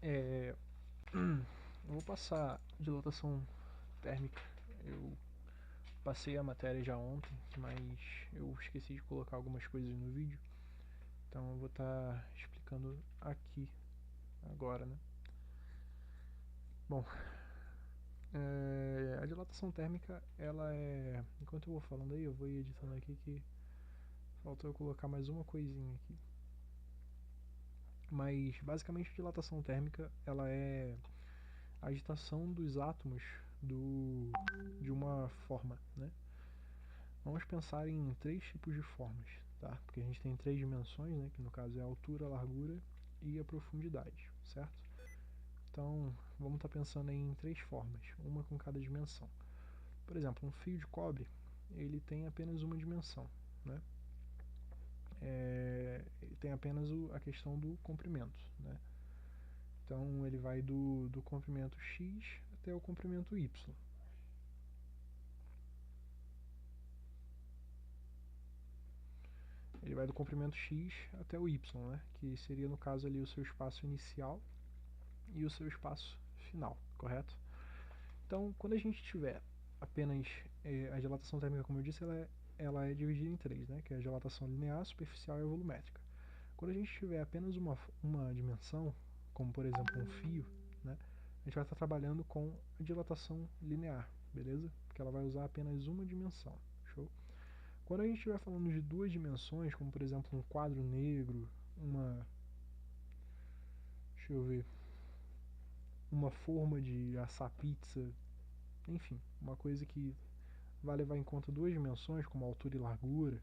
Eu vou passar dilatação térmica. Eu passei a matéria já ontem, mas eu esqueci de colocar algumas coisas no vídeo. Então eu vou estar explicando aqui agora, né? Bom, a dilatação térmica, ela é... Enquanto eu vou falando aí, eu vou ir editando aqui que faltou eu colocar mais uma coisinha aqui. Mas basicamente a dilatação térmica, ela é a agitação dos átomos de uma forma, né? Vamos pensar em 3 tipos de formas, tá? Porque a gente tem 3 dimensões, né? Que no caso é a altura, a largura e a profundidade, certo? Então, vamos estar pensando em 3 formas, uma com cada dimensão. Por exemplo, um fio de cobre, ele tem apenas uma dimensão, né? Ele tem apenas a questão do comprimento, né? Então, ele vai do comprimento X até o comprimento Y. Ele vai do comprimento X até o Y, né? Que seria, no caso, ali o seu espaço inicial e o seu espaço final, correto? Então, quando a gente tiver apenas a dilatação térmica, como eu disse, ela é dividida em 3, né? Que é a dilatação linear, superficial e a volumétrica. Quando a gente tiver apenas uma dimensão, como por exemplo um fio, né? A gente vai estar trabalhando com a dilatação linear, beleza? Porque ela vai usar apenas uma dimensão, show? Quando a gente estiver falando de 2 dimensões, como por exemplo um quadro negro, deixa eu ver, uma forma de assar pizza, enfim, uma coisa que vai levar em conta 2 dimensões, como altura e largura,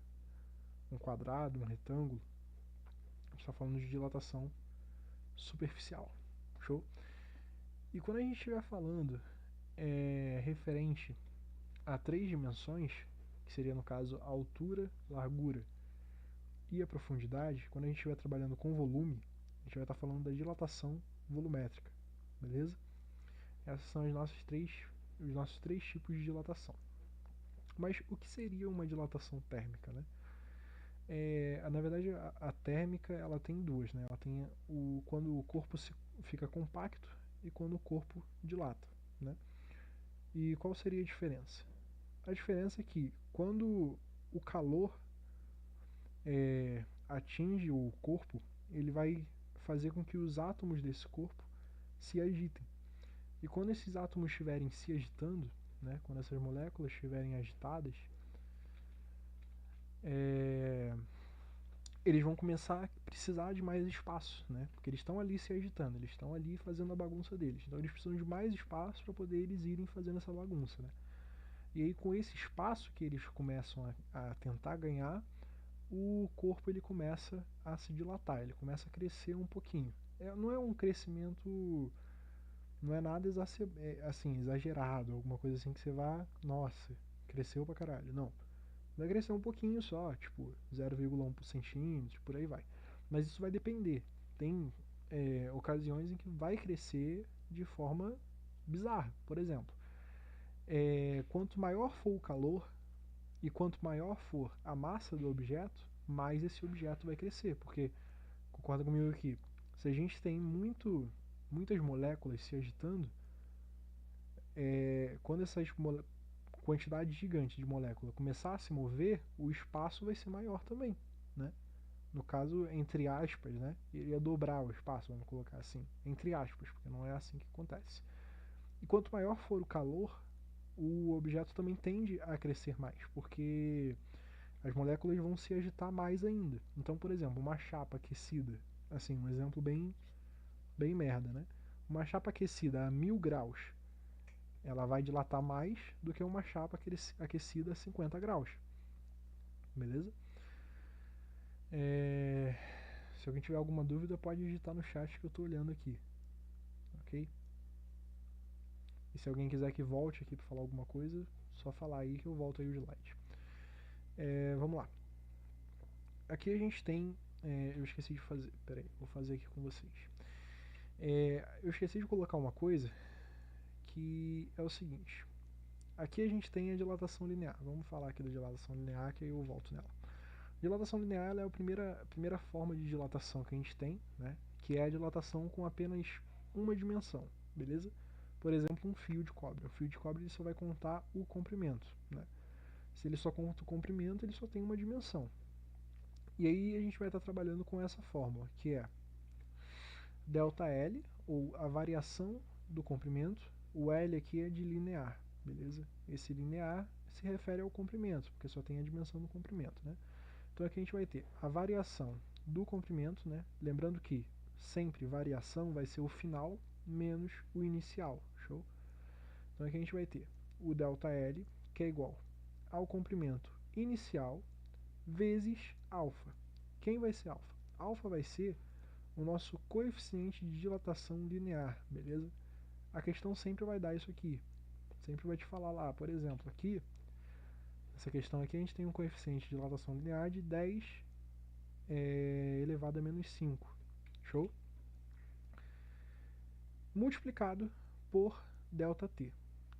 um quadrado, um retângulo, a gente está falando de dilatação superficial, show? E quando a gente estiver falando referente a 3 dimensões, que seria no caso a altura, largura e a profundidade, quando a gente estiver trabalhando com volume, a gente vai estar falando da dilatação volumétrica, beleza? Esses são os nossos três tipos de dilatação. Mas o que seria uma dilatação térmica, né? Na verdade, a térmica ela tem duas, né? Ela tem quando o corpo fica compacto e quando o corpo dilata, né? E qual seria a diferença? A diferença é que quando o calor atinge o corpo, ele vai fazer com que os átomos desse corpo se agitem. E quando esses átomos estiverem se agitando, né, quando essas moléculas estiverem agitadas, eles vão começar a precisar de mais espaço, né? Porque eles estão ali se agitando, eles estão ali fazendo a bagunça deles. Então eles precisam de mais espaço para poder eles irem fazendo essa bagunça, né? E aí com esse espaço que eles começam a tentar ganhar, o corpo ele começa a se dilatar, ele começa a crescer um pouquinho. Não é um crescimento, não é nada assim, exagerado, alguma coisa assim que você vá, nossa, cresceu pra caralho. Não. Vai crescer um pouquinho só, tipo 0,1 centímetros, por aí vai. Mas isso vai depender. Tem ocasiões em que vai crescer de forma bizarra. Por exemplo, quanto maior for o calor e quanto maior for a massa do objeto, mais esse objeto vai crescer. Porque, concorda comigo aqui, se a gente tem muitas moléculas se agitando, quando essas quantidade gigante de molécula começar a se mover, o espaço vai ser maior também, né? No caso, entre aspas, né? Iria dobrar o espaço, vamos colocar assim, entre aspas, porque não é assim que acontece. E quanto maior for o calor, o objeto também tende a crescer mais, porque as moléculas vão se agitar mais ainda. Então, por exemplo, uma chapa aquecida, assim, um exemplo bem merda, né? Uma chapa aquecida a 1000 graus, ela vai dilatar mais do que uma chapa aquecida a 50 graus. Beleza? Se alguém tiver alguma dúvida, pode digitar no chat que eu estou olhando aqui. Ok? E se alguém quiser que volte aqui para falar alguma coisa, só falar aí que eu volto aí o slide. Vamos lá. Aqui a gente tem... eu esqueci de fazer... Peraí, vou fazer aqui com vocês. Eu esqueci de colocar uma coisa que é o seguinte. Aqui a gente tem a dilatação linear. Vamos falar aqui da dilatação linear que aí eu volto nela. Dilatação linear ela é a primeira forma de dilatação que a gente tem, né? Que é a dilatação com apenas uma dimensão, beleza? Por exemplo, um fio de cobre. O fio de cobre ele só vai contar o comprimento, né? Se ele só conta o comprimento, ele só tem uma dimensão. E aí a gente vai estar trabalhando com essa fórmula, que é ΔL, ou a variação do comprimento. O L aqui é de linear, beleza? Esse linear se refere ao comprimento, porque só tem a dimensão do comprimento, né? Então aqui a gente vai ter a variação do comprimento, né? Lembrando que sempre variação vai ser o final menos o inicial, show? Então aqui a gente vai ter o ΔL, que é igual ao comprimento inicial vezes alfa. Quem vai ser alfa? Alfa vai ser o nosso coeficiente de dilatação linear, beleza? A questão sempre vai dar isso aqui. Sempre vai te falar lá, por exemplo, aqui, essa questão aqui a gente tem um coeficiente de dilatação linear de 10 elevado a menos 5. Show? Multiplicado por ΔT.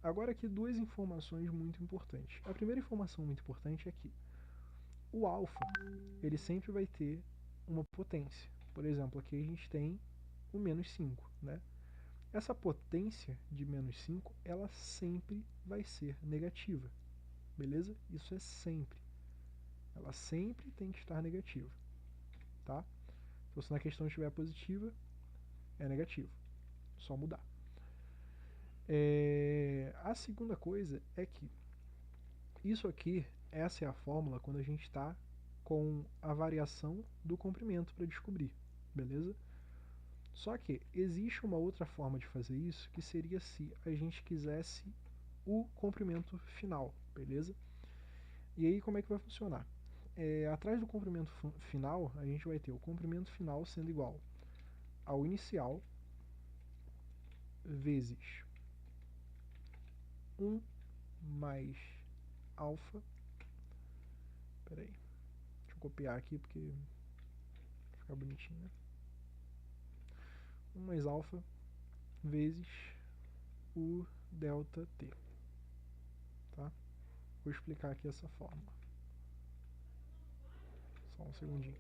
Agora aqui duas informações muito importantes. A primeira informação muito importante é que o alfa, ele sempre vai ter uma potência. Por exemplo, aqui a gente tem o menos 5, né? Essa potência de menos 5, ela sempre vai ser negativa, beleza? Isso é sempre. Ela sempre tem que estar negativa, tá? Então, se na questão estiver positiva, é negativo. Só mudar. A segunda coisa é que isso aqui, essa é a fórmula quando a gente está com a variação do comprimento para descobrir, beleza? Só que existe uma outra forma de fazer isso, que seria se a gente quisesse o comprimento final, beleza? E aí como é que vai funcionar? Atrás do comprimento final, a gente vai ter o comprimento final sendo igual ao inicial vezes 1 mais alfa. Peraí, deixa eu copiar aqui porque vai ficar bonitinho, né? 1 mais alfa vezes o ΔT, tá? Vou explicar aqui essa fórmula. Só um segundinho.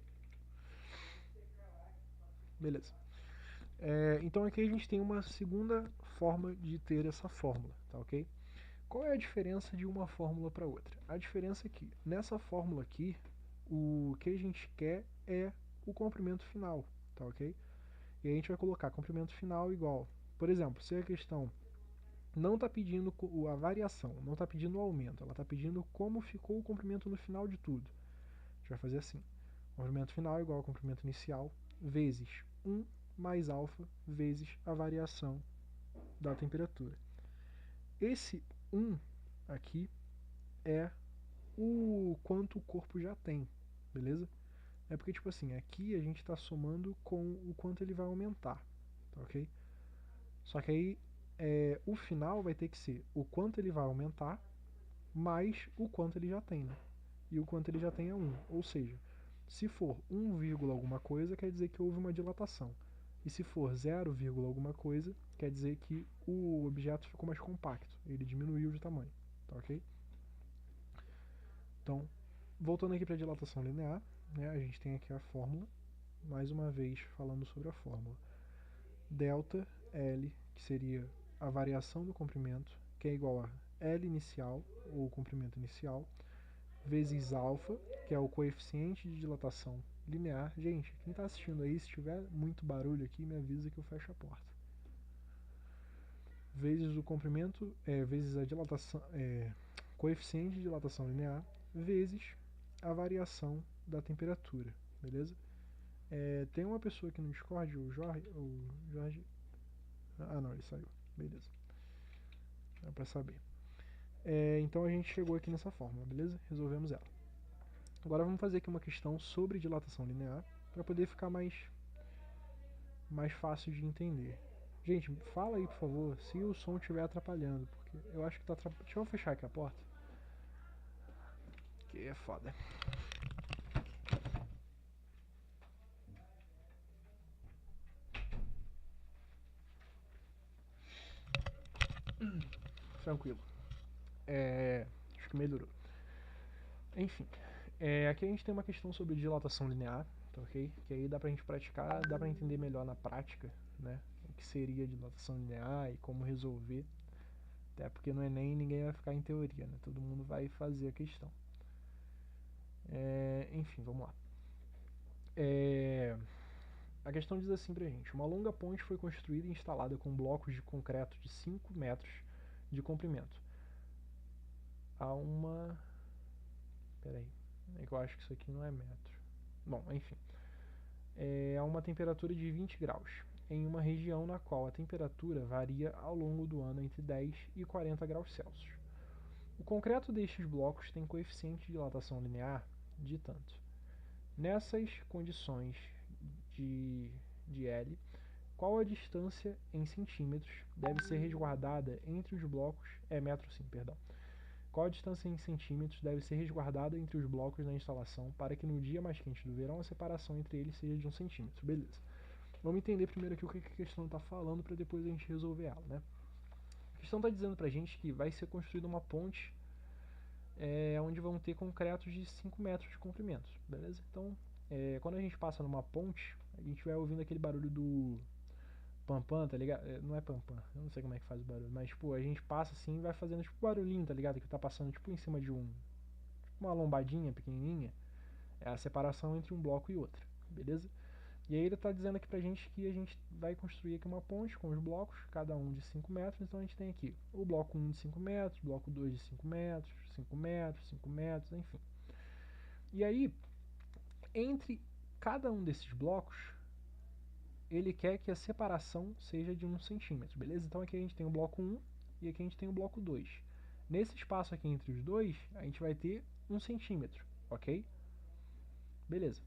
Beleza. Então aqui a gente tem uma segunda forma de ter essa fórmula, tá ok? Qual é a diferença de uma fórmula para outra? A diferença é que nessa fórmula aqui, o que a gente quer é o comprimento final, tá ok? E a gente vai colocar comprimento final igual, por exemplo, se a questão não está pedindo a variação, não está pedindo o aumento, ela está pedindo como ficou o comprimento no final de tudo. A gente vai fazer assim, comprimento final igual ao comprimento inicial, vezes 1 mais alfa, vezes a variação da temperatura. Esse 1 aqui é o quanto o corpo já tem, beleza? É porque, tipo assim, aqui a gente está somando com o quanto ele vai aumentar, tá ok? Só que aí o final vai ter que ser o quanto ele vai aumentar mais o quanto ele já tem, né? E o quanto ele já tem é 1. Ou seja, se for 1, alguma coisa, quer dizer que houve uma dilatação. E se for 0, alguma coisa, quer dizer que o objeto ficou mais compacto. Ele diminuiu de tamanho, tá ok? Então, voltando aqui para a dilatação linear, né, a gente tem aqui a fórmula, mais uma vez falando sobre a fórmula. Delta L, que seria a variação do comprimento, que é igual a L inicial, ou comprimento inicial, vezes alfa, que é o coeficiente de dilatação linear. Gente, quem está assistindo aí, se tiver muito barulho aqui, me avisa que eu fecho a porta. Vezes o comprimento, vezes a dilatação, coeficiente de dilatação linear, vezes a variação da temperatura, beleza? Tem uma pessoa aqui no Discord, o Jorge. Ah, não, ele saiu. Beleza. É pra saber. Então a gente chegou aqui nessa fórmula, beleza? Resolvemos ela. Agora vamos fazer aqui uma questão sobre dilatação linear, para poder ficar mais fácil de entender. Gente, fala aí, por favor, se o som estiver atrapalhando, porque eu acho que tá atrapalhando. Deixa eu fechar aqui a porta. Que é foda. Tranquilo. Acho que melhorou. Enfim, aqui a gente tem uma questão sobre dilatação linear, tá ok? Que aí dá pra gente praticar, dá pra entender melhor na prática, né? que seria a dilatação linear e como resolver. Até porque no Enem ninguém vai ficar em teoria, né? Todo mundo vai fazer a questão. Enfim, vamos lá. A questão diz assim pra gente: uma longa ponte foi construída e instalada com blocos de concreto de 5 metros de comprimento. Há uma... Peraí, é que eu acho que isso aqui não é metro. Bom, enfim. A uma temperatura de 20 graus, em uma região na qual a temperatura varia ao longo do ano entre 10 e 40 graus Celsius. O concreto destes blocos tem coeficiente de dilatação linear de tanto. Nessas condições de L, qual a distância em centímetros deve ser resguardada entre os blocos... metro sim, perdão. Qual a distância em centímetros deve ser resguardada entre os blocos da instalação para que no dia mais quente do verão a separação entre eles seja de 1 centímetro? Beleza. Vamos entender primeiro aqui o que a questão está falando para depois a gente resolver ela, né? A questão está dizendo para a gente que vai ser construída uma ponte onde vão ter concretos de 5 metros de comprimento, beleza? Então, quando a gente passa numa ponte, a gente vai ouvindo aquele barulho do pam-pam, tá ligado? Não é pam-pam, eu não sei como é que faz o barulho, mas tipo, a gente passa assim e vai fazendo tipo barulhinho, tá ligado? Que tá passando tipo em cima de uma lombadinha pequenininha. É a separação entre um bloco e outro, beleza? E aí ele tá dizendo aqui pra gente que a gente vai construir aqui uma ponte com os blocos, cada um de 5 metros, então a gente tem aqui o bloco 1 de 5 metros, bloco 2 de 5 metros, 5 metros, 5 metros, enfim. E aí, entre cada um desses blocos, ele quer que a separação seja de 1 centímetro, beleza? Então aqui a gente tem o bloco 1 e aqui a gente tem o bloco 2. Nesse espaço aqui entre os dois, a gente vai ter 1 centímetro, ok? Beleza.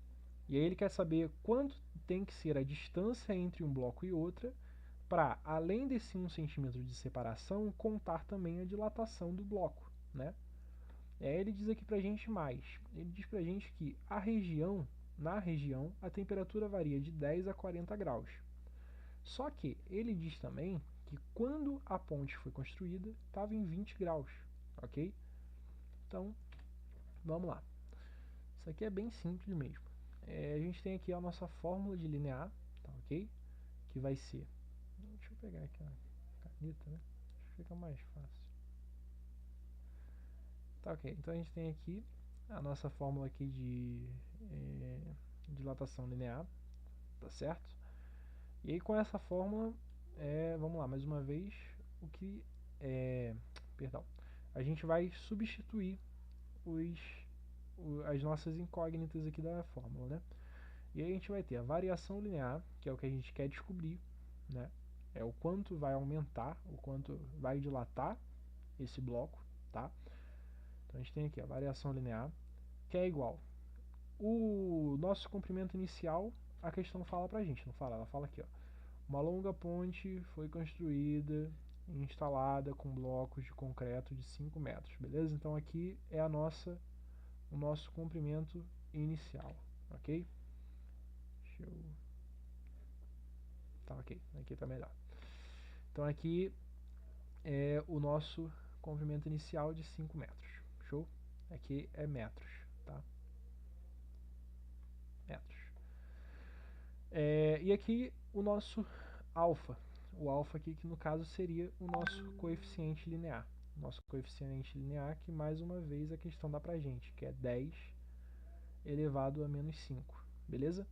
E aí ele quer saber quanto tem que ser a distância entre um bloco e outra para, além desse 1 centímetro de separação, contar também a dilatação do bloco, né? E aí ele diz aqui pra gente mais. Ele diz pra gente que na região, a temperatura varia de 10 a 40 graus. Só que ele diz também que quando a ponte foi construída, estava em 20 graus, ok? Então, vamos lá. Isso aqui é bem simples mesmo. A gente tem aqui a nossa fórmula de linear, tá ok? Que vai ser... Deixa eu pegar aqui a caneta, né? Acho que fica mais fácil. Tá ok, então a gente tem aqui a nossa fórmula aqui de dilatação linear, tá certo? E aí com essa fórmula, vamos lá, mais uma vez, perdão, a gente vai substituir as nossas incógnitas aqui da fórmula, né? E aí a gente vai ter a variação linear, que é o que a gente quer descobrir, né? É o quanto vai aumentar, o quanto vai dilatar esse bloco, tá? Então a gente tem aqui a variação linear, que é igual o nosso comprimento inicial. A questão fala pra gente, não fala, ela fala aqui, ó. Uma longa ponte foi construída e instalada com blocos de concreto de 5 metros, beleza? Então aqui é o nosso comprimento inicial, ok? Tá ok, aqui tá melhor. Então aqui é o nosso comprimento inicial de 5 metros, show? Aqui é metros, tá? Metros. E aqui o nosso alfa. O alfa aqui que no caso seria o nosso coeficiente linear. Nosso coeficiente linear que mais uma vez a questão dá pra gente, que é 10 elevado a menos 5, beleza?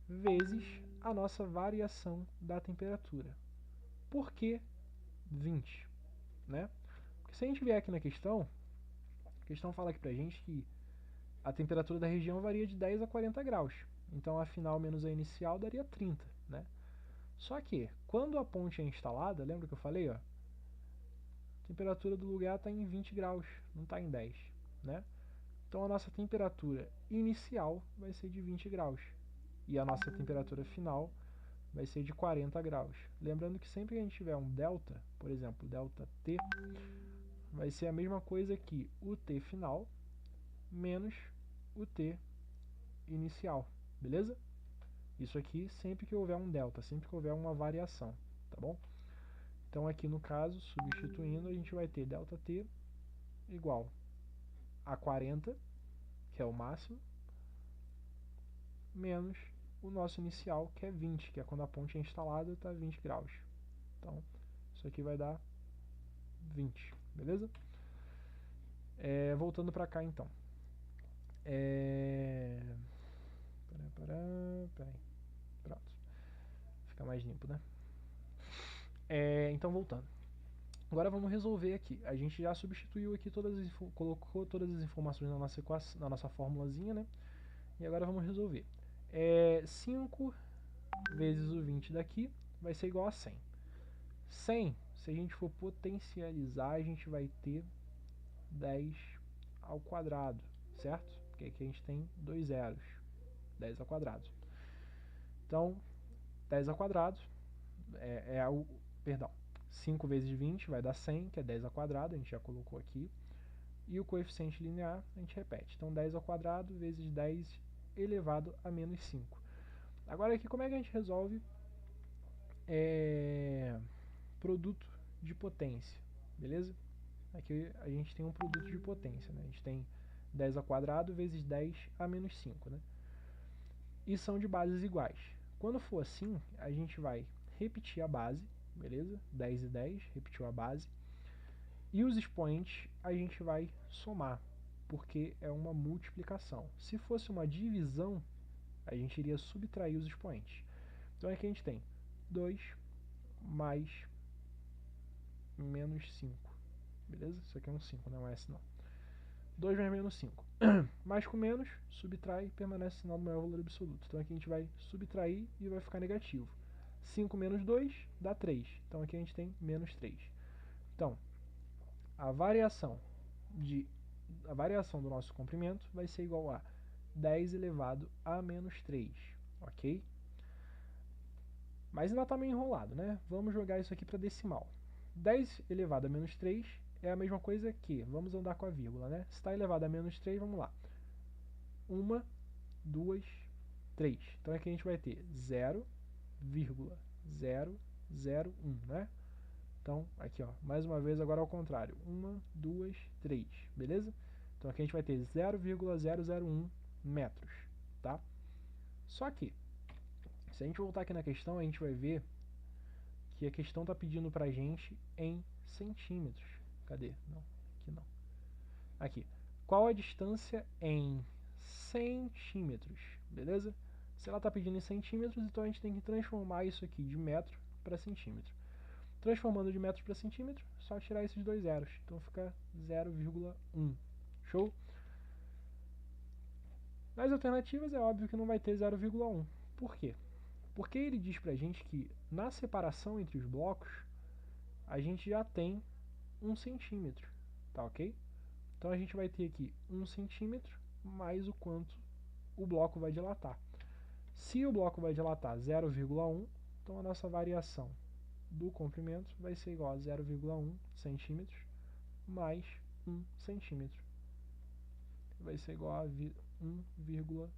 Vezes a nossa variação da temperatura. Por que 20? Né? Porque se a gente vier aqui na questão, a questão fala aqui pra gente que a temperatura da região varia de 10 a 40 graus. Então a final menos a inicial daria 30, né? Só que, quando a ponte é instalada, lembra que eu falei, ó? A temperatura do lugar está em 20 graus, não está em 10, né? Então a nossa temperatura inicial vai ser de 20 graus. E a nossa temperatura final vai ser de 40 graus. Lembrando que sempre que a gente tiver um delta, por exemplo, delta T, vai ser a mesma coisa que o T final menos o T inicial, beleza? Isso aqui sempre que houver um delta, sempre que houver uma variação, tá bom? Então aqui no caso, substituindo, a gente vai ter ΔT igual a 40, que é o máximo, menos o nosso inicial, que é 20, que é quando a ponte é instalada, está 20 graus, Então, isso aqui vai dar 20, beleza? Voltando para cá, então. Peraí. Pronto. Fica mais limpo, né? Então, voltando. Agora vamos resolver aqui. A gente já substituiu aqui colocou todas as informações na nossa equação, na nossa formulazinha, né? E agora vamos resolver. 5 vezes o 20 daqui vai ser igual a 100. 100, se a gente for potencializar, a gente vai ter 10 ao quadrado, certo? Porque aqui a gente tem 2 zeros. 10 ao quadrado. Então, 10 ao quadrado perdão, 5 vezes 20 vai dar 100, que é 10 ao quadrado, a gente já colocou aqui. E o coeficiente linear a gente repete. Então, 10 ao quadrado vezes 10 elevado a menos 5. Agora aqui, como é que a gente resolve produto de potência, beleza? Aqui a gente tem um produto de potência, né? A gente tem 10 ao quadrado vezes 10 a menos 5, né? E são de bases iguais. Quando for assim, a gente vai repetir a base, beleza? 10 e 10, repetiu a base. E os expoentes a gente vai somar, porque é uma multiplicação. Se fosse uma divisão, a gente iria subtrair os expoentes. Então aqui a gente tem 2 mais menos 5, beleza? Isso aqui é um 5, não é um S não. 2 mais menos 5. Mais com menos, subtrai, permanece o sinal do maior valor absoluto. Então aqui a gente vai subtrair e vai ficar negativo. 5 menos 2 dá 3. Então aqui a gente tem menos 3. Então, a variação do nosso comprimento vai ser igual a 10 elevado a menos 3, ok? Mas ainda está meio enrolado, né? Vamos jogar isso aqui para decimal. 10 elevado a menos 3 é a mesma coisa que, vamos andar com a vírgula, né? Se está elevado a menos 3, vamos lá. 1, 2, 3. Então aqui a gente vai ter 0,001, né? Então, aqui ó, mais uma vez agora ao contrário. 1, 2, 3, beleza? Então aqui a gente vai ter 0,001 metros, tá? Só que, se a gente voltar aqui na questão, a gente vai ver que a questão está pedindo pra gente em centímetros. Cadê? Não, aqui não. Aqui. Qual a distância em centímetros, beleza? Se ela está pedindo em centímetros, então a gente tem que transformar isso aqui de metro para centímetro. Transformando de metros para centímetro, só tirar esses dois zeros. Então fica 0,1. Show? Nas alternativas é óbvio que não vai ter 0,1. Por quê? Porque ele diz pra gente que na separação entre os blocos, a gente já tem 1 centímetro, tá ok? Então a gente vai ter aqui 1 centímetro mais o quanto o bloco vai dilatar. Se o bloco vai dilatar 0,1, então a nossa variação do comprimento vai ser igual a 0,1 centímetros mais 1 centímetro. Vai ser igual a 1,1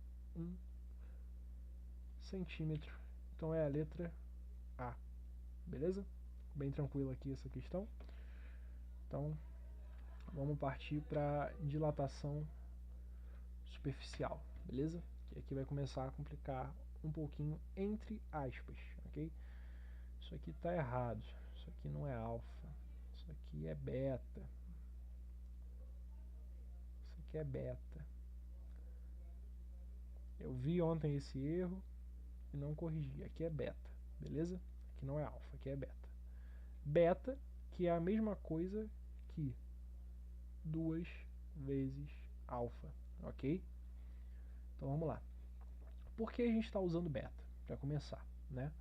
centímetro. Então é a letra A. Beleza? Bem tranquilo aqui essa questão. Então, vamos partir para dilatação superficial, beleza? Que aqui vai começar a complicar um pouquinho entre aspas, ok? Isso aqui está errado. Isso aqui não é alfa. Isso aqui é beta. Isso aqui é beta. Eu vi ontem esse erro e não corrigi. Aqui é beta, beleza? Aqui não é alfa, aqui é beta. Beta, que é a mesma coisa que 2 vezes alfa, ok? Então vamos lá. Por que a gente está usando beta? Para começar, né?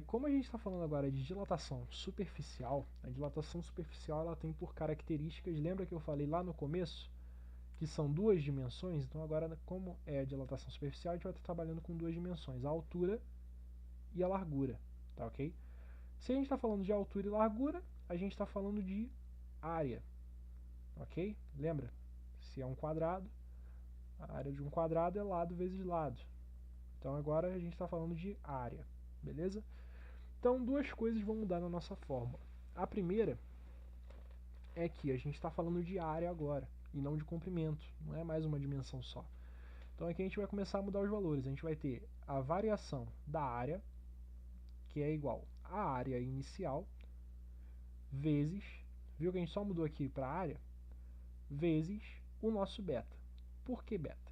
Como a gente está falando agora de dilatação superficial, a dilatação superficial ela tem por características, lembra que eu falei lá no começo, que são duas dimensões? Então agora, como é a dilatação superficial, a gente vai estar trabalhando com duas dimensões, a altura e a largura, tá ok? Se a gente está falando de altura e largura, a gente está falando de área, ok? Lembra? Se é um quadrado, a área de um quadrado é lado vezes lado. Então agora a gente está falando de área, beleza? Então duas coisas vão mudar na nossa fórmula. A primeira é que a gente está falando de área agora, e não de comprimento, não é mais uma dimensão só. Então aqui a gente vai começar a mudar os valores. A gente vai ter a variação da área, que é igual a área inicial vezes, viu que a gente só mudou aqui para a área, vezes o nosso beta. Por que beta?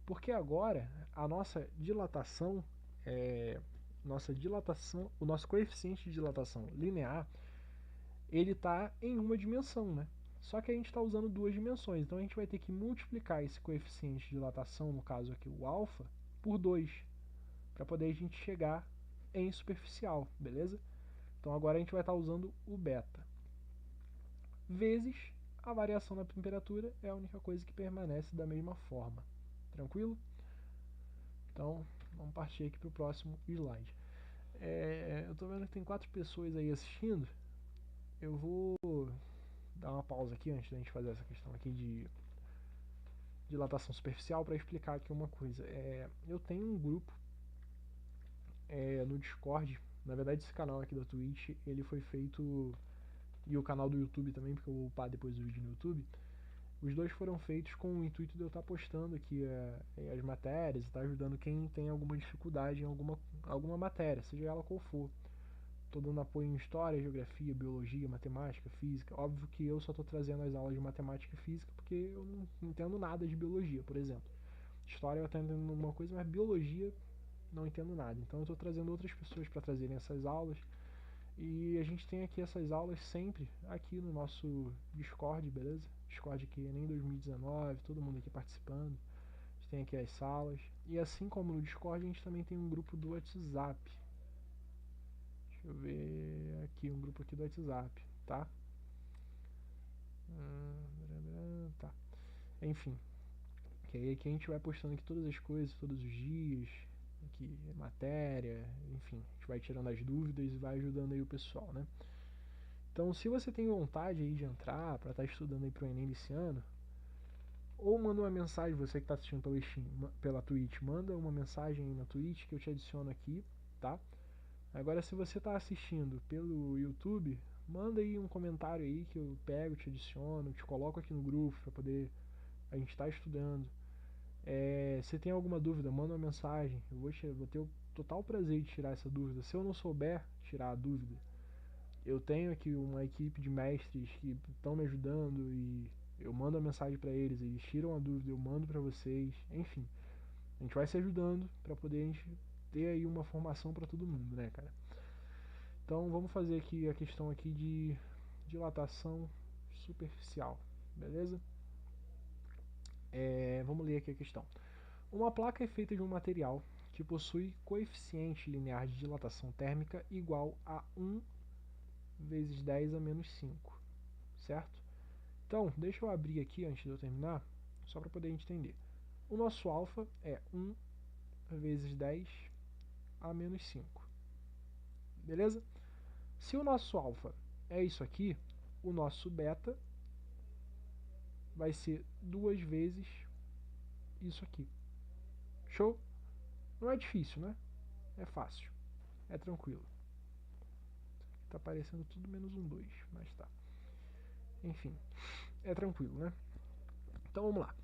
Porque agora a nossa dilatação, o nosso coeficiente de dilatação linear, ele está em uma dimensão, né? Só que a gente está usando duas dimensões, então a gente vai ter que multiplicar esse coeficiente de dilatação, no caso aqui o alfa, por 2, para poder a gente chegar em superficial, beleza? Então agora a gente vai estar usando o beta. Vezes a variação da temperatura é a única coisa que permanece da mesma forma. Tranquilo? Então, vamos partir aqui para o próximo slide. Eu estou vendo que tem 4 pessoas aí assistindo. Eu vou dar uma pausa aqui antes da gente fazer essa questão aqui de dilatação superficial para explicar aqui uma coisa. Eu tenho um grupo no Discord. Na verdade, esse canal aqui da Twitch, ele foi feito, e o canal do YouTube também, porque eu vou upar depois o vídeo no YouTube. Os dois foram feitos com o intuito de eu estar postando aqui as matérias e estar ajudando quem tem alguma dificuldade em alguma matéria, seja ela qual for. Estou dando apoio em história, geografia, biologia, matemática, física. Óbvio que eu só estou trazendo as aulas de matemática e física porque eu não entendo nada de biologia, por exemplo. História eu até entendo alguma coisa, mas biologia não entendo nada. Então eu estou trazendo outras pessoas para trazerem essas aulas. E a gente tem aqui essas aulas sempre aqui no nosso Discord, beleza? Discord que nem 2019, todo mundo aqui participando. A gente tem aqui as salas. E assim como no Discord, a gente também tem um grupo do WhatsApp. Deixa eu ver aqui, um grupo aqui do WhatsApp, tá? Tá. Enfim. Que aí aqui a gente vai postando aqui todas as coisas, todos os dias. Aqui, matéria, enfim. A gente vai tirando as dúvidas e vai ajudando aí o pessoal, né? Então, se você tem vontade aí de entrar para estar estudando aí pro Enem esse ano, ou manda uma mensagem, você que está assistindo pela Twitch, manda uma mensagem aí na Twitch que eu te adiciono aqui, tá? Agora, se você está assistindo pelo YouTube, manda aí um comentário aí que eu pego, te adiciono, te coloco aqui no grupo para poder a gente estar estudando. Se tem alguma dúvida, manda uma mensagem, eu vou ter o total prazer de tirar essa dúvida. Se eu não souber tirar a dúvida, eu tenho aqui uma equipe de mestres que estão me ajudando e eu mando a mensagem para eles, eles tiram a dúvida, eu mando para vocês, enfim. A gente vai se ajudando para poder a gente ter aí uma formação para todo mundo, né, cara? Então vamos fazer aqui a questão aqui de dilatação superficial, beleza? Vamos ler aqui a questão. Uma placa é feita de um material que possui coeficiente linear de dilatação térmica igual a 1 vezes 10 a menos 5, certo? Então, deixa eu abrir aqui antes de eu terminar, só para poder entender. O nosso alfa é 1 vezes 10 a menos 5, beleza? Se o nosso alfa é isso aqui, o nosso beta vai ser 2 vezes isso aqui. Show? Não é difícil, né? É fácil. É tranquilo. Tá parecendo tudo menos um 2, mas tá. Enfim, é tranquilo, né? Então vamos lá.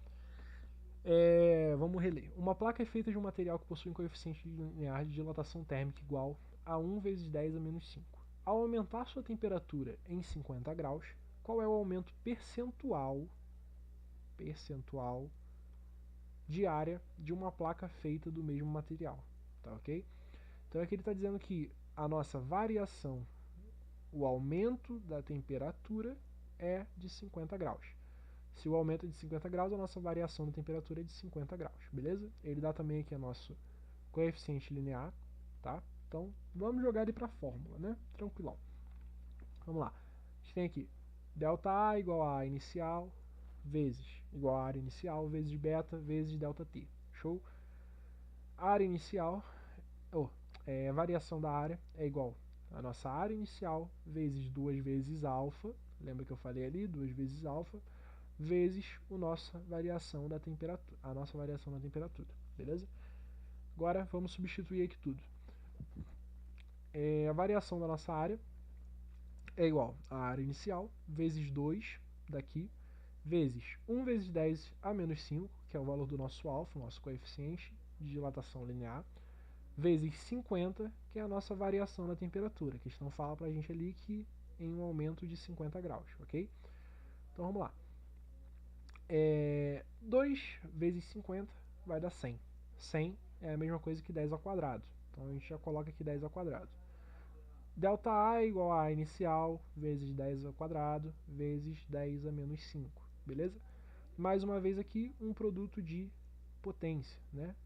Vamos reler. Uma placa é feita de um material que possui um coeficiente linear de dilatação térmica igual a 1 vezes 10 a menos 5. Ao aumentar sua temperatura em 50 graus, qual é o aumento percentual de área de uma placa feita do mesmo material? Tá ok? Então aqui ele está dizendo que a nossa variação, o aumento da temperatura é de 50 graus. Se o aumento é de 50 graus, a nossa variação da temperatura é de 50 graus, beleza? Ele dá também aqui o nosso coeficiente linear, tá? Então, vamos jogar ele para a fórmula, né? Tranquilão. Vamos lá. A gente tem aqui ΔA igual a A inicial, vezes igual a área inicial, vezes beta, vezes ΔT. Show? A área inicial, a variação da área é igual a nossa área inicial vezes 2 vezes alfa. Lembra que eu falei ali? 2 vezes alfa vezes a nossa variação da temperatura, beleza? Agora vamos substituir aqui tudo. A variação da nossa área é igual a área inicial vezes 2 daqui, vezes 1 vezes 10 a menos 5, que é o valor do nosso alfa, nosso coeficiente de dilatação linear, vezes 50, que é a nossa variação na temperatura. A questão fala pra gente ali que em um aumento de 50 graus, ok? Então vamos lá. 2 vezes 50 vai dar 100. 100 é a mesma coisa que 10 ao quadrado. Então a gente já coloca aqui 10 ao quadrado. Delta A é igual a A inicial vezes 10 ao quadrado vezes 10 a menos 5, beleza? Mais uma vez aqui, um produto de potência, né?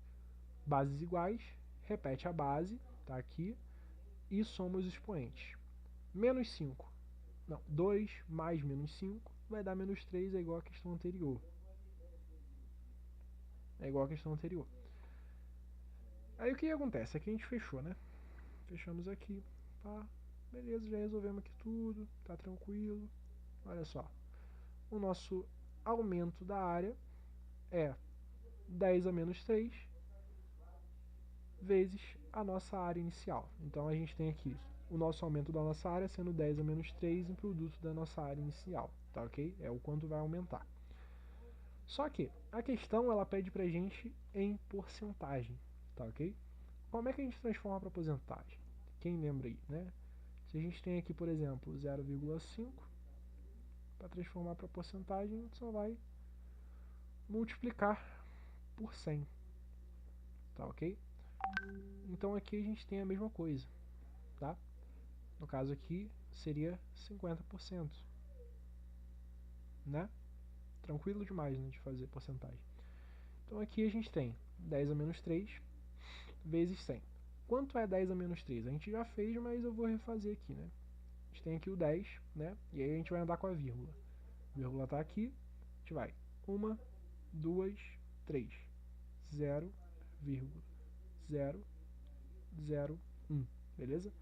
Bases iguais, repete a base, tá aqui, e soma os expoentes. Menos 5, não, 2 mais menos 5 vai dar menos 3, é igual à questão anterior. É igual à questão anterior. Aí o que acontece? Aqui a gente fechou, né? Fechamos aqui, pá, beleza, já resolvemos aqui tudo, tá tranquilo. Olha só, o nosso aumento da área é 10 a menos 3 vezes a nossa área inicial. Então a gente tem aqui o nosso aumento da nossa área sendo 10 a menos 3 em produto da nossa área inicial, tá ok? É o quanto vai aumentar. Só que a questão ela pede pra gente em porcentagem, tá ok? Como é que a gente transforma para porcentagem? Quem lembra aí, né? Se a gente tem aqui, por exemplo, 0,5, para transformar para porcentagem, a gente só vai multiplicar por 100, tá ok? Então aqui a gente tem a mesma coisa, tá? No caso aqui seria 50%, né? Tranquilo demais, né, de fazer porcentagem. Então aqui a gente tem 10 a menos 3 vezes 100. Quanto é 10 a menos 3? A gente já fez, mas eu vou refazer aqui, né? A gente tem aqui o 10, né? E aí a gente vai andar com a vírgula. A vírgula está aqui, a gente vai 1, 2, 3, 0, 0, 0, 1, beleza?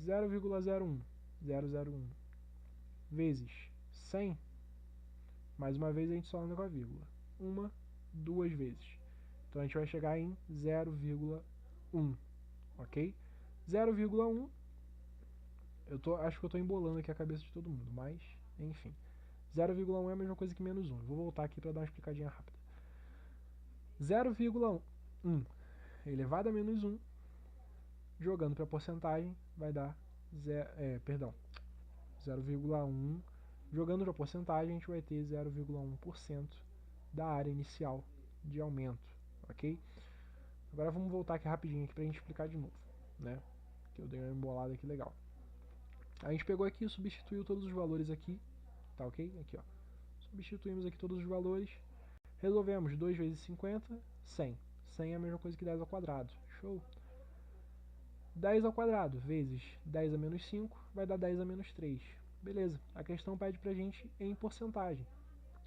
0,01, 001 vezes 100, mais uma vez a gente só anda com a vírgula. 1, 2 vezes. Então a gente vai chegar em 0,1, ok? 0,1, acho que eu estou embolando aqui a cabeça de todo mundo, mas enfim. 0,1 é a mesma coisa que menos 1. Vou voltar aqui para dar uma explicadinha rápida. 0,1 elevado a menos 1, jogando para a porcentagem, vai dar 0,1. Jogando para a porcentagem, a gente vai ter 0,1% da área inicial de aumento, ok? Agora vamos voltar aqui rapidinho para a gente explicar de novo, né? Que eu dei uma embolada aqui legal. A gente pegou aqui e substituiu todos os valores aqui, tá ok? Aqui, ó. Substituímos aqui todos os valores. Resolvemos 2 vezes 50, 100. 100 é a mesma coisa que 10 ao quadrado. Show? 10 ao quadrado vezes 10 a menos 5 vai dar 10 a menos 3. Beleza, a questão pede pra gente em porcentagem.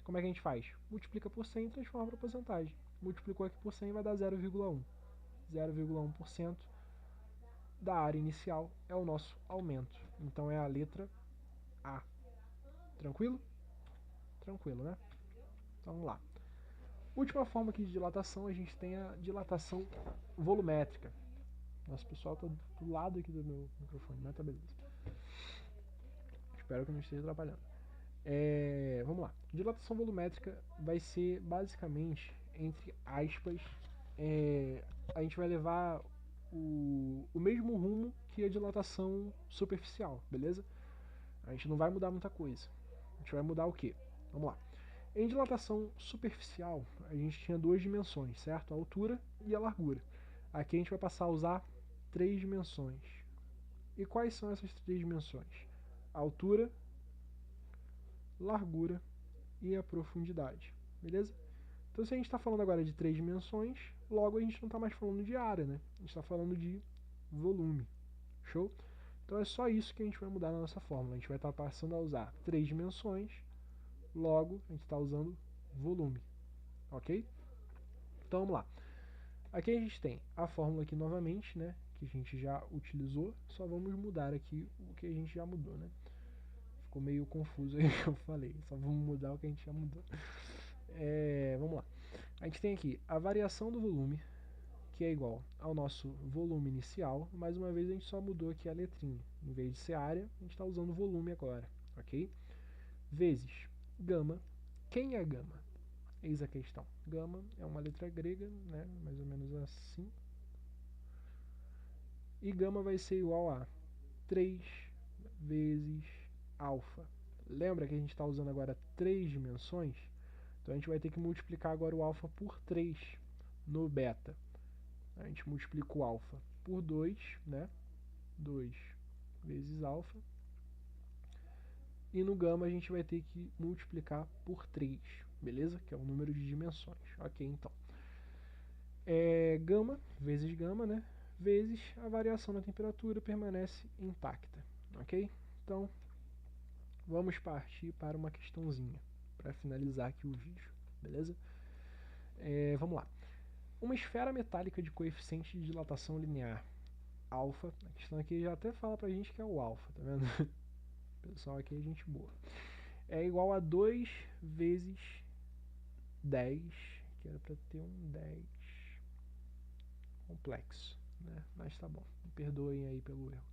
Como é que a gente faz? Multiplica por 100 e transforma para porcentagem. Multiplicou aqui por 100 vai dar 0,1. 0,1% da área inicial é o nosso aumento. Então é a letra A. Tranquilo? Tranquilo, né? Então vamos lá. Última forma aqui de dilatação, a gente tem a dilatação volumétrica. Nossa, o pessoal tá do lado aqui do meu microfone, mas tá beleza. Espero que não esteja atrapalhando. Vamos lá. Dilatação volumétrica vai ser basicamente, entre aspas, a gente vai levar o mesmo rumo que a dilatação superficial, beleza? A gente não vai mudar muita coisa. A gente vai mudar o quê? Vamos lá. Em dilatação superficial, a gente tinha duas dimensões, certo? A altura e a largura. Aqui a gente vai passar a usar 3 dimensões. E quais são essas 3 dimensões? A altura, largura e a profundidade, beleza? Então se a gente está falando agora de 3 dimensões, logo a gente não está mais falando de área, né? A gente está falando de volume, show? Então é só isso que a gente vai mudar na nossa fórmula. A gente vai estar passando a usar 3 dimensões, logo a gente está usando volume, ok? Então vamos lá. Aqui a gente tem a fórmula aqui novamente, né? Que a gente já utilizou, só vamos mudar aqui o que a gente já mudou, né? Ficou meio confuso aí o que eu falei, só vamos mudar o que a gente já mudou. Vamos lá. A gente tem aqui a variação do volume, que é igual ao nosso volume inicial. Mais uma vez a gente só mudou aqui a letrinha. Em vez de ser área, a gente está usando volume agora, ok? Vezes gama. Quem é gama? Eis a questão. Gama é uma letra grega, né? Mais ou menos assim. E gama vai ser igual a 3 vezes alfa. Lembra que a gente está usando agora 3 dimensões? Então a gente vai ter que multiplicar agora o alfa por 3 no beta. A gente multiplica o alfa por 2, né? 2 vezes alfa. E no gama a gente vai ter que multiplicar por 3, beleza? Que é o número de dimensões. Ok, então. Gama vezes gama, né? Vezes a variação na temperatura permanece intacta. Ok? Então, vamos partir para uma questãozinha para finalizar aqui o vídeo, beleza? Vamos lá. Uma esfera metálica de coeficiente de dilatação linear alfa, a questão aqui já até fala pra gente que é o alfa, tá vendo? O pessoal aqui é gente boa. É igual a 2 vezes 10, que era para ter um 10 complexo, né? Mas tá bom, me perdoem aí pelo erro.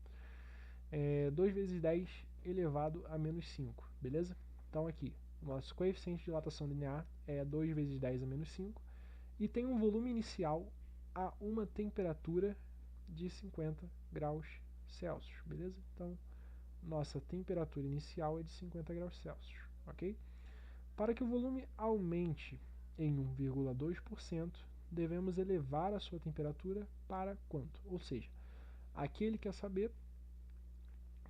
2 vezes 10 elevado a menos 5, beleza? Então aqui, o nosso coeficiente de dilatação linear é 2 vezes 10 a menos 5 e tem um volume inicial a uma temperatura de 50 graus Celsius, beleza? Então, nossa temperatura inicial é de 50 graus Celsius, ok? Para que o volume aumente em 1,2%, devemos elevar a sua temperatura para quanto? Ou seja, aqui ele quer saber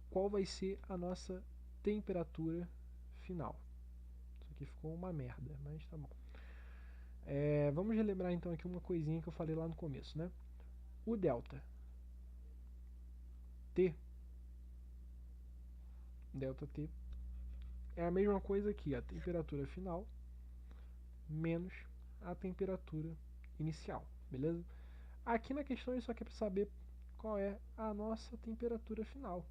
qual vai ser a nossa temperatura final. Isso aqui ficou uma merda, mas tá bom. Vamos relembrar então aqui uma coisinha que eu falei lá no começo, né? O delta T é a mesma coisa que a temperatura final menos a temperatura inicial, beleza? Aqui na questão ele só quer saber qual é a nossa temperatura final.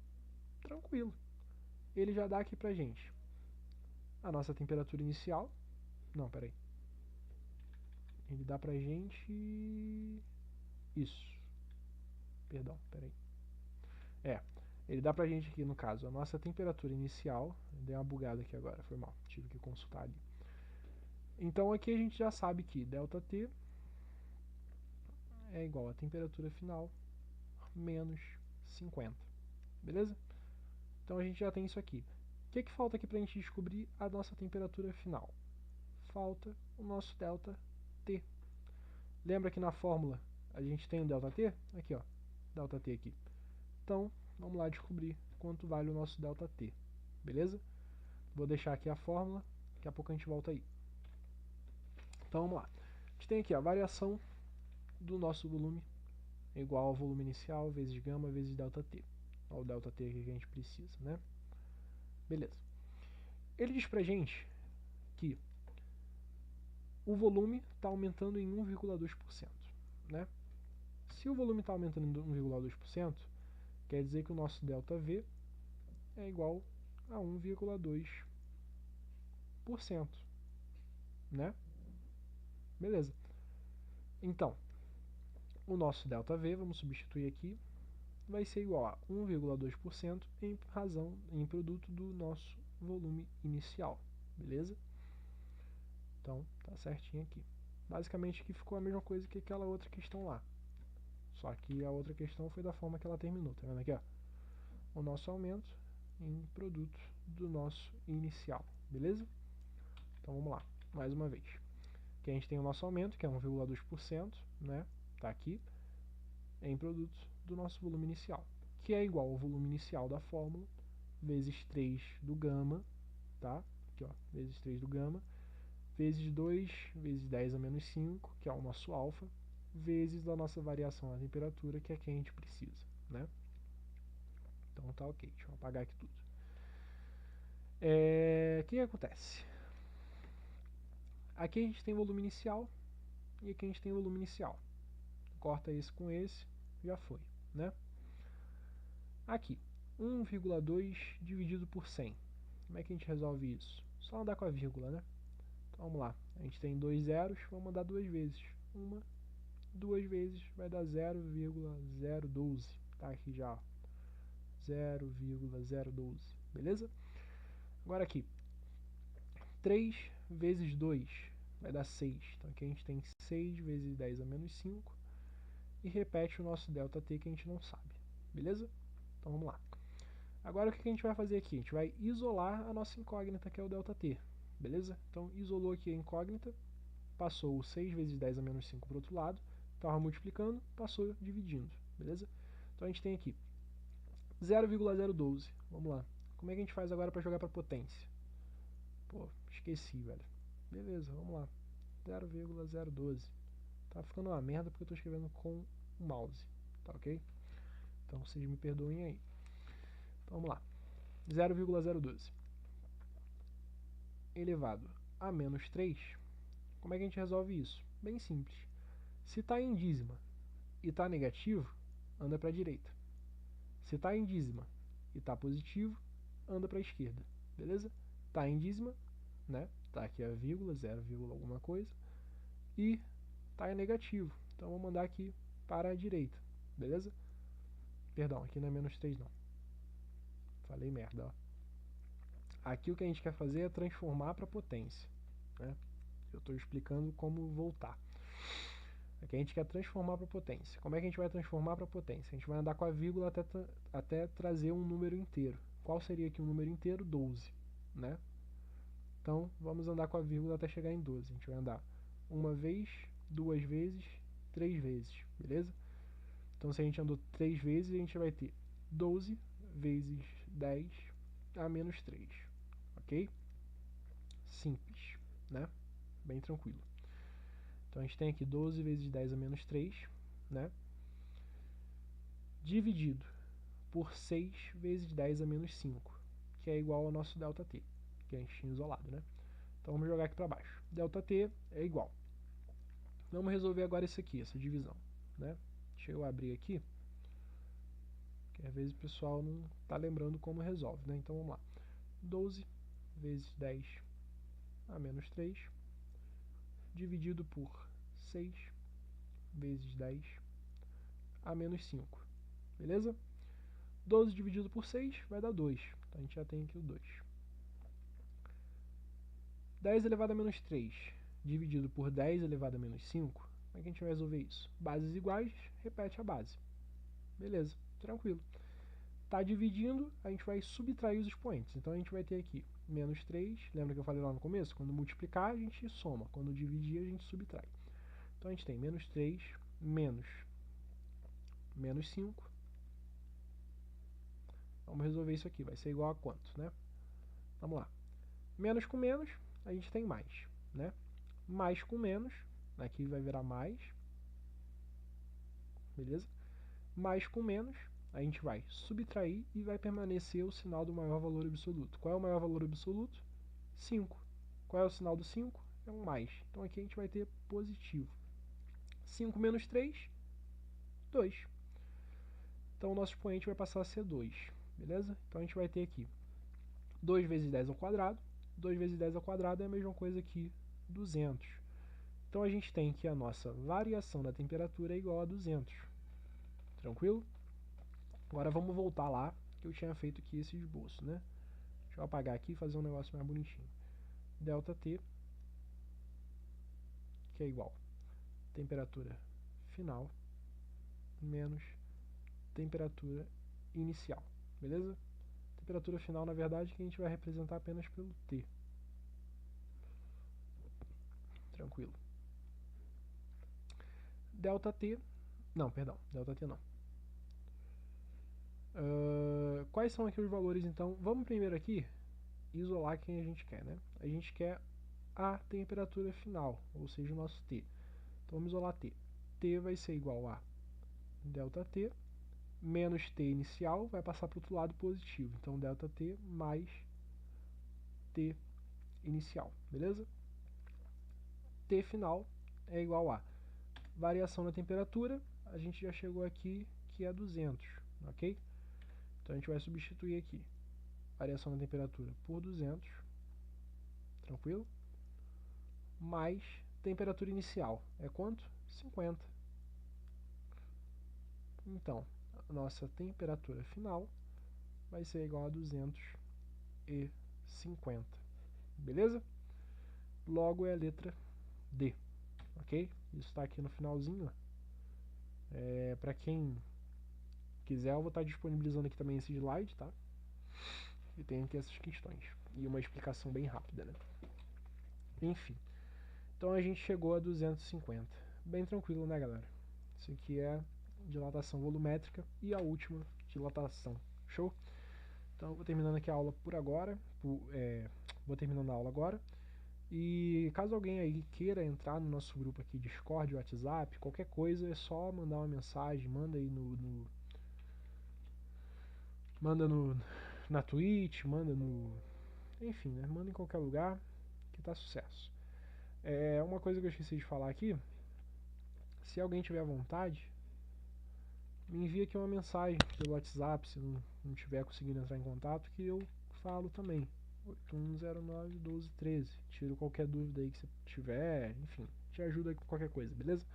Tranquilo. Ele já dá aqui pra gente a nossa temperatura inicial. Não, peraí. Ele dá pra gente... Isso. Perdão, peraí. Ele dá pra gente aqui, no caso, a nossa temperatura inicial. Dei uma bugada aqui agora, foi mal. Tive que consultar ali. Então aqui a gente já sabe que ΔT é igual a temperatura final menos 50. Beleza? Então a gente já tem isso aqui. O que falta aqui pra gente descobrir a nossa temperatura final? Falta o nosso ΔT. Lembra que na fórmula a gente tem o ΔT? Aqui, ó. ΔT aqui. Então, vamos lá descobrir quanto vale o nosso ΔT. Beleza? Vou deixar aqui a fórmula. Daqui a pouco a gente volta aí. Então, vamos lá. A gente tem aqui a variação do nosso volume é igual ao volume inicial vezes gama vezes ΔT. Olha o ΔT aqui que a gente precisa, né? Beleza. Ele diz pra gente que o volume está aumentando em 1,2%, né? Se o volume está aumentando em 1,2%, quer dizer que o nosso ΔV é igual a 1,2%, né? Beleza. Então, o nosso ΔV, vamos substituir aqui, vai ser igual a 1,2% em produto do nosso volume inicial, beleza? Então, tá certinho aqui. Basicamente aqui ficou a mesma coisa que aquela outra questão lá. Só que a outra questão foi da forma que ela terminou, tá vendo aqui, ó? O nosso aumento em produto do nosso inicial, beleza? Então vamos lá, mais uma vez. Aqui a gente tem o nosso aumento, que é 1,2%, né? Tá aqui, em produto do nosso volume inicial, que é igual ao volume inicial da fórmula, vezes 3 do gama, tá? Aqui, ó, vezes 3 do gama, vezes 2 vezes 10 a menos 5, que é o nosso alfa, vezes da nossa variação na temperatura, que é quem a gente precisa, né? Então tá ok, deixa eu apagar aqui tudo. O que acontece? Aqui a gente tem volume inicial e aqui a gente tem volume inicial. Corta esse com esse, já foi, né? Aqui, 1,2 dividido por 100. Como é que a gente resolve isso? Só andar com a vírgula, né? Então vamos lá, a gente tem 2 zeros, vamos mandar duas vezes. Uma, duas vezes, vai dar 0,012. Tá aqui já, 0,012, beleza? Agora aqui, 3 vezes 2 vai dar 6. Então aqui a gente tem 6 vezes 10 a menos 5. E repete o nosso ΔT que a gente não sabe. beleza? Então vamos lá. Agora o que a gente vai fazer aqui? A gente vai isolar a nossa incógnita, que é o ΔT, beleza? Então isolou aqui a incógnita, passou o 6 vezes 10 a menos 5 para o outro lado, estava multiplicando, passou dividindo, beleza? Então a gente tem aqui 0,012, vamos lá. Como é que a gente faz agora para jogar para potência? Pô, esqueci, velho. Beleza, vamos lá. 0,012. Tá ficando uma merda porque eu tô escrevendo com o mouse, tá ok? Então vocês me perdoem aí. Então vamos lá. 0,012 elevado a menos 3. Como é que a gente resolve isso? Bem simples. Se está em dízima e está negativo, anda para a direita. Se está em dízima e está positivo, anda para a esquerda. Beleza? Está em dízima, né? Tá aqui a vírgula, 0, alguma coisa. E está em negativo. Então vou mandar aqui para a direita. Beleza? Perdão, aqui não é menos 3 não. Falei merda, ó. Aqui o que a gente quer fazer é transformar para potência, né? Eu estou explicando como voltar. Aqui a gente quer transformar para potência. Como é que a gente vai transformar para potência? A gente vai andar com a vírgula até trazer um número inteiro. Qual seria aqui um número inteiro? 12, né? Então vamos andar com a vírgula até chegar em 12. A gente vai andar uma vez, duas vezes, 3 vezes, beleza? Então se a gente andou 3 vezes, a gente vai ter 12 vezes 10 a menos 3, ok? Simples, né? Bem tranquilo. Então a gente tem aqui 12 vezes 10 a menos 3, né? Dividido por 6 vezes 10 a menos 5, que é igual ao nosso ΔT, que a gente tinha isolado, né? Então vamos jogar aqui para baixo. ΔT é igual. Vamos resolver agora isso aqui, essa divisão, né? Deixa eu abrir aqui, que às vezes o pessoal não está lembrando como resolve, né? Então vamos lá. 12 vezes 10 a menos 3, dividido por 6 vezes 10 a menos 5, beleza? 12 dividido por 6 vai dar 2, então a gente já tem aqui o 2. 10 elevado a menos 3 dividido por 10 elevado a menos 5, como é que a gente vai resolver isso? Bases iguais, repete a base. Beleza, tranquilo. Está dividindo, a gente vai subtrair os expoentes. Então a gente vai ter aqui menos 3, lembra que eu falei lá no começo? Quando multiplicar a gente soma, quando dividir a gente subtrai. Então a gente tem menos 3 menos 5. Vamos resolver isso aqui, vai ser igual a quanto, né? Vamos lá. Menos com menos, a gente tem mais, né? Mais com menos, aqui vai virar mais, beleza? Mais com menos, a gente vai subtrair e vai permanecer o sinal do maior valor absoluto. Qual é o maior valor absoluto? 5. Qual é o sinal do 5? É um mais. Então aqui a gente vai ter positivo. 5 menos 3, 2. Então o nosso expoente vai passar a ser 2, beleza? Então a gente vai ter aqui 2 vezes 10 ao quadrado. 2 vezes 10 ao quadrado é a mesma coisa que 200. Então a gente tem que a nossa variação da temperatura é igual a 200. Tranquilo? Agora vamos voltar lá que eu tinha feito aqui esse esboço, né? Deixa eu apagar aqui e fazer um negócio mais bonitinho. ΔT, que é igual a temperatura final menos temperatura inicial, beleza? Temperatura final, na verdade, que a gente vai representar apenas pelo T. Tranquilo. ΔT, não, perdão, ΔT não. Quais são aqui os valores, então? Vamos primeiro aqui isolar quem a gente quer, né? A gente quer a temperatura final, ou seja, o nosso T. Então vamos isolar T. T vai ser igual a ΔT menos T inicial, vai passar para o outro lado positivo. Então ΔT mais T inicial, beleza? T final é igual a variação da temperatura, a gente já chegou aqui que é 200, ok? Então a gente vai substituir aqui variação da temperatura por 200, tranquilo? Mais temperatura inicial é quanto? 50. Então, a nossa temperatura final vai ser igual a 250, beleza? Logo é a letra D, ok? Isso está aqui no finalzinho. Para quem quiser, eu vou estar disponibilizando aqui também esse slide, tá? E tem aqui essas questões. E uma explicação bem rápida, né? Enfim. Então a gente chegou a 250. Bem tranquilo, né, galera? Isso aqui é dilatação volumétrica e a última dilatação. Show? Então eu vou terminando aqui a aula por agora. Vou terminando a aula agora. E caso alguém aí queira entrar no nosso grupo aqui, Discord, WhatsApp, qualquer coisa, é só mandar uma mensagem, manda aí manda na Twitch, manda no, enfim, né? Manda em qualquer lugar que tá sucesso. Uma coisa que eu esqueci de falar aqui, se alguém tiver vontade, me envia aqui uma mensagem pelo WhatsApp, se não tiver conseguindo entrar em contato, que eu falo também. 8109-1213. Tiro qualquer dúvida aí que você tiver, enfim, te ajuda com qualquer coisa, beleza?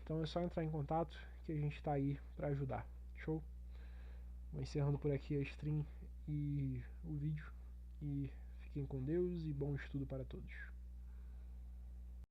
Então é só entrar em contato que a gente tá aí pra ajudar. Show? Vou encerrando por aqui a stream e o vídeo. E fiquem com Deus e bom estudo para todos.